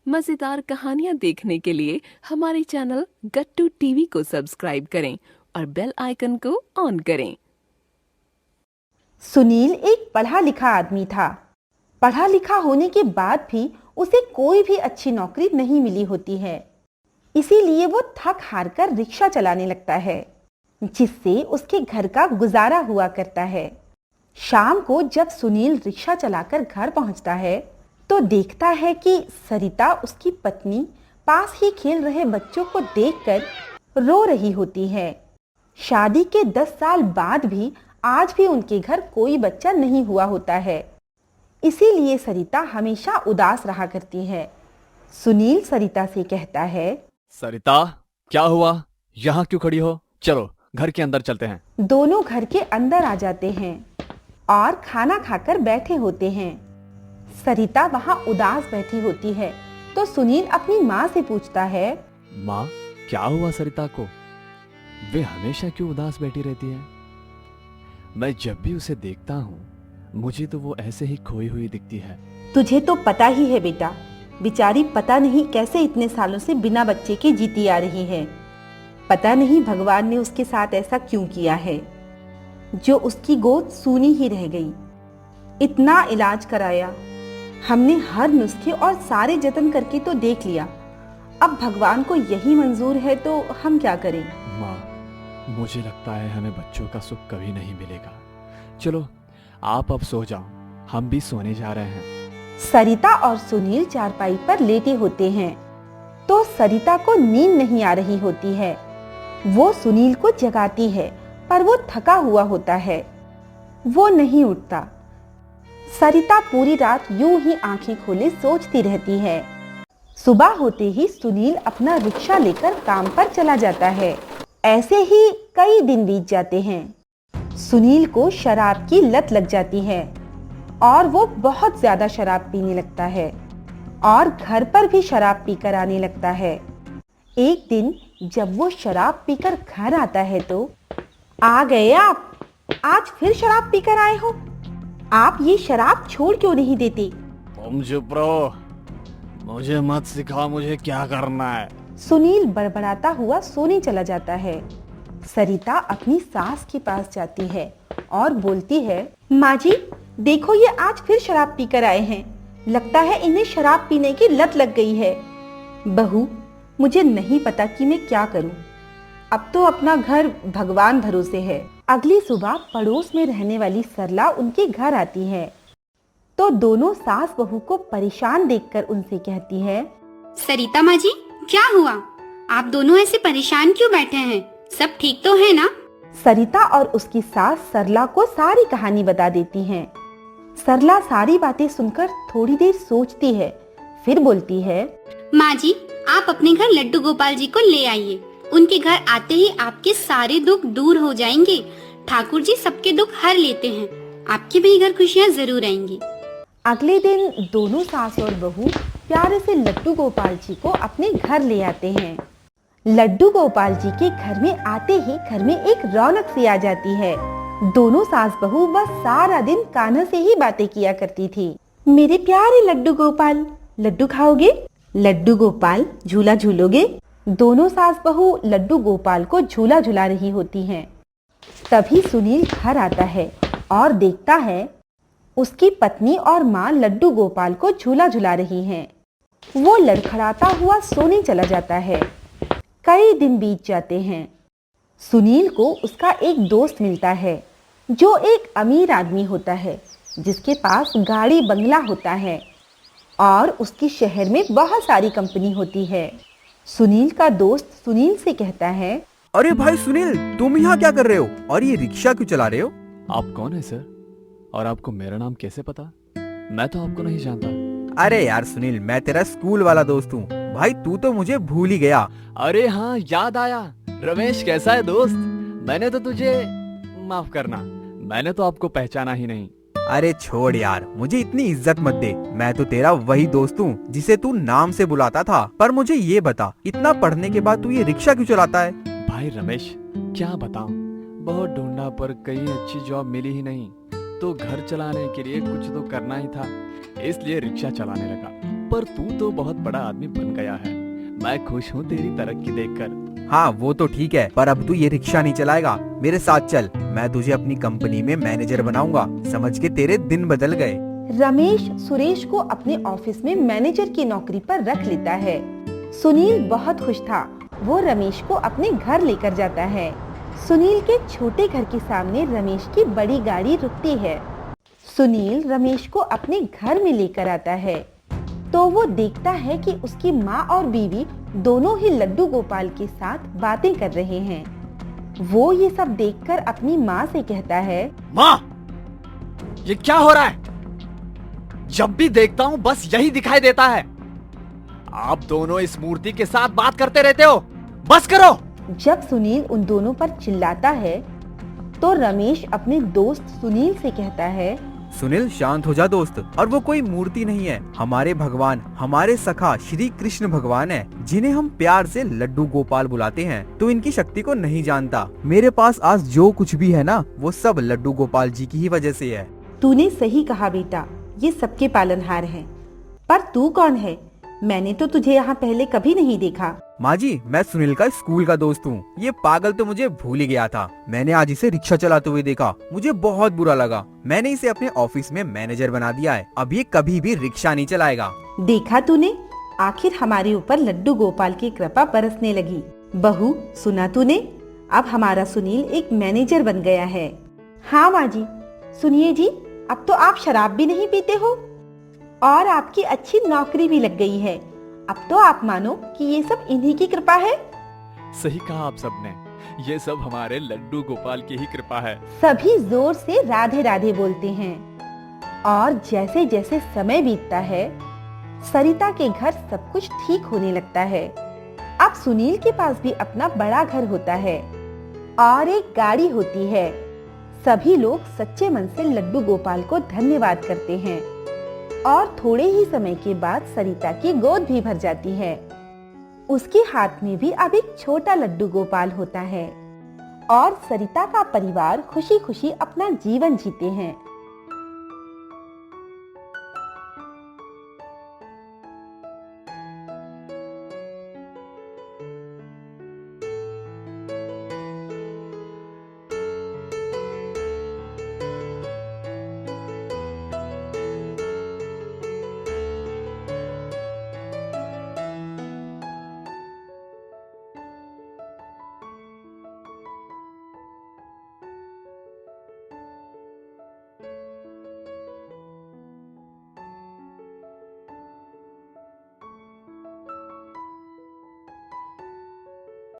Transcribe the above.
मजेदार कहानियाँ देखने के लिए हमारे चैनल गट्टू टीवी को सब्सक्राइब करें और बेल आइकन को ऑन करें। सुनील एक पढ़ा लिखा आदमी था। पढ़ा लिखा होने के बाद भी उसे कोई भी अच्छी नौकरी नहीं मिली होती है। इसीलिए वो थक हार कर रिक्शा चलाने लगता है, जिससे उसके घर का गुजारा हुआ करता है। शाम को जब सुनील रिक्शा चलाकर घर पहुंचता है तो देखता है कि सरिता उसकी पत्नी पास ही खेल रहे बच्चों को देखकर रो रही होती है। शादी के 10 साल बाद भी आज भी उनके घर कोई बच्चा नहीं हुआ होता है। इसीलिए सरिता हमेशा उदास रहा करती है। सुनील सरिता से कहता है, सरिता, क्या हुआ? यहाँ क्यों खड़ी हो? चलो घर के अंदर चलते हैं। दोनों घर के अंदर आ जाते हैं और खाना खाकर बैठे होते हैं। सरिता वहां उदास बैठी होती है तो सुनील अपनी माँ से पूछता है, माँ, क्या हुआ सरिता को? वे हमेशा क्यों उदास बैठी रहती है? मैं जब भी उसे देखता हूँ मुझे तो वो ऐसे ही खोई हुई दिखती है। तुझे तो पता ही है बेटा, बेचारी पता नहीं कैसे इतने सालों से बिना बच्चे के जीती आ रही है। पता नहीं भगवान ने उसके साथ ऐसा क्यों किया है, जो उसकी गोद सूनी ही रह गई। इतना इलाज कराया हमने, हर नुस्खे और सारे जतन करके तो देख लिया। अब भगवान को यही मंजूर है तो हम क्या करें? माँ, मुझे लगता है हमें बच्चों का सुख कभी नहीं मिलेगा। चलो आप अब सो जाओ, हम भी सोने जा रहे हैं। सरिता और सुनील चारपाई पर लेटे होते हैं तो सरिता को नींद नहीं आ रही होती है। वो सुनील को जगाती है पर वो थका हुआ होता है, वो नहीं उठता। सरिता पूरी रात यूं ही आंखें खोले सोचती रहती है। सुबह होते ही सुनील अपना रिक्शा लेकर काम पर चला जाता है। ऐसे ही कई दिन बीत जाते हैं। सुनील को शराब की लत लग जाती है और वो बहुत ज्यादा शराब पीने लगता है और घर पर भी शराब पीकर आने लगता है। एक दिन जब वो शराब पीकर घर आता है तो, आ गए आप? आज फिर शराब पीकर आए हो? आप ये शराब छोड़ क्यों नहीं देते? तुम चुप रहो, मुझे मत सिखा मुझे क्या करना है। सुनील बड़बड़ाता हुआ सोने चला जाता है। सरिता अपनी सास के पास जाती है और बोलती है, माँ जी देखो, ये आज फिर शराब पीकर आए हैं। लगता है इन्हें शराब पीने की लत लग गई है। बहू, मुझे नहीं पता कि मैं क्या करूं। अब तो अपना घर भगवान भरोसे है। अगली सुबह पड़ोस में रहने वाली सरला उनके घर आती है तो दोनों सास बहू को परेशान देखकर उनसे कहती है, सरिता माँ जी, क्या हुआ? आप दोनों ऐसे परेशान क्यों बैठे हैं? सब ठीक तो है ना? सरिता और उसकी सास सरला को सारी कहानी बता देती हैं। सरला सारी बातें सुनकर थोड़ी देर सोचती है, फिर बोलती है, माँ जी, आप अपने घर लड्डू गोपाल जी को ले आइए। उनके घर आते ही आपके सारे दुख दूर हो जाएंगे। ठाकुर जी सबके दुख हर लेते हैं। आपके भी घर खुशियाँ जरूर आएंगी। अगले दिन दोनों सास और बहू प्यारे से लड्डू गोपाल जी को अपने घर ले आते हैं। लड्डू गोपाल जी के घर में आते ही घर में एक रौनक सी आ जाती है। दोनों सास बहू बस सारा दिन कान्हा से ही बातें किया करती थी। मेरे प्यारे लड्डू गोपाल, लड्डू खाओगे? लड्डू गोपाल, झूला झूलोगे? दोनों सास बहू लड्डू गोपाल को झूला झुला रही होती हैं। तभी सुनील घर आता है और देखता है उसकी पत्नी और माँ लड्डू गोपाल को झूला झुला रही हैं। वो लड़खड़ाता हुआ सोने चला जाता है। कई दिन बीत जाते हैं। सुनील को उसका एक दोस्त मिलता है जो एक अमीर आदमी होता है, जिसके पास गाड़ी बंगला होता है और उसकी शहर में बहुत सारी कंपनी होती है। सुनील का दोस्त सुनील से कहता है, अरे भाई सुनील, तुम यहाँ क्या कर रहे हो और ये रिक्शा क्यों चला रहे हो? आप कौन है सर? और आपको मेरा नाम कैसे पता? मैं तो आपको नहीं जानता। अरे यार सुनील, मैं तेरा स्कूल वाला दोस्त हूँ। भाई तू तो मुझे भूल ही गया। अरे हाँ, याद आया। रमेश, कैसा है दोस्त? मैंने तो तुझे, माफ करना, मैंने तो आपको पहचाना ही नहीं। अरे छोड़ यार, मुझे इतनी इज्जत मत दे। मैं तो तेरा वही दोस्त हूँ जिसे तू नाम से बुलाता था। पर मुझे ये बता, इतना पढ़ने के बाद तू ये रिक्शा क्यों चलाता है? भाई रमेश, क्या बताऊं, बहुत ढूंढा पर कहीं अच्छी जॉब मिली ही नहीं, तो घर चलाने के लिए कुछ तो करना ही था, इसलिए रिक्शा चलाने लगा। पर तू तो बहुत बड़ा आदमी बन गया है। मैं खुश हूँ तेरी तरक्की देखकर। हाँ वो तो ठीक है, पर अब तू ये रिक्शा नहीं चलाएगा, मेरे साथ चल। मैं तुझे अपनी कंपनी में मैनेजर बनाऊंगा। समझ के तेरे दिन बदल गए। रमेश सुरेश को अपने ऑफिस में मैनेजर की नौकरी पर रख लेता है। सुनील बहुत खुश था। वो रमेश को अपने घर लेकर जाता है। सुनील के छोटे घर के सामने रमेश की बड़ी गाड़ी रुकती है। सुनील रमेश को अपने घर में लेकर आता है तो वो देखता है कि उसकी माँ और बीवी दोनों ही लड्डू गोपाल के साथ बातें कर रहे हैं। वो ये सब देखकर अपनी माँ से कहता है, माँ, ये क्या हो रहा है? जब भी देखता हूँ बस यही दिखाई देता है। आप दोनों इस मूर्ति के साथ बात करते रहते हो, बस करो। जब सुनील उन दोनों पर चिल्लाता है तो रमेश अपने दोस्त सुनील से कहता है, सुनील शांत हो जा दोस्त, और वो कोई मूर्ति नहीं है, हमारे भगवान, हमारे सखा श्री कृष्ण भगवान है, जिन्हें हम प्यार से लड्डू गोपाल बुलाते हैं। तू इनकी शक्ति को नहीं जानता। मेरे पास आज जो कुछ भी है ना, वो सब लड्डू गोपाल जी की ही वजह से है। तूने सही कहा बेटा, ये सबके पालनहार हैं। पर तू कौन है? मैंने तो तुझे यहाँ पहले कभी नहीं देखा। माँ जी, मैं सुनील का स्कूल का दोस्त हूँ। ये पागल तो मुझे भूल ही गया था। मैंने आज इसे रिक्शा चलाते हुए देखा, मुझे बहुत बुरा लगा। मैंने इसे अपने ऑफिस में मैनेजर बना दिया है। अब ये कभी भी रिक्शा नहीं चलाएगा। देखा तूने, आखिर हमारे ऊपर लड्डू गोपाल की कृपा बरसने लगी। बहू, सुना तूने? अब हमारा सुनील एक मैनेजर बन गया है। हाँ माँ जी। सुनिए जी, अब तो आप शराब भी नहीं पीते हो और आपकी अच्छी नौकरी भी लग गई है। अब तो आप मानो कि ये सब इन्हीं की कृपा है। सही कहा आप सबने, ये सब हमारे लड्डू गोपाल की ही कृपा है। सभी जोर से राधे राधे बोलते हैं और जैसे जैसे समय बीतता है सरिता के घर सब कुछ ठीक होने लगता है। अब सुनील के पास भी अपना बड़ा घर होता है और एक गाड़ी होती है। सभी लोग सच्चे मन से लड्डू गोपाल को धन्यवाद करते हैं और थोड़े ही समय के बाद सरिता की गोद भी भर जाती है। उसके हाथ में भी अब एक छोटा लड्डू गोपाल होता है और सरिता का परिवार खुशी खुशी अपना जीवन जीते हैं।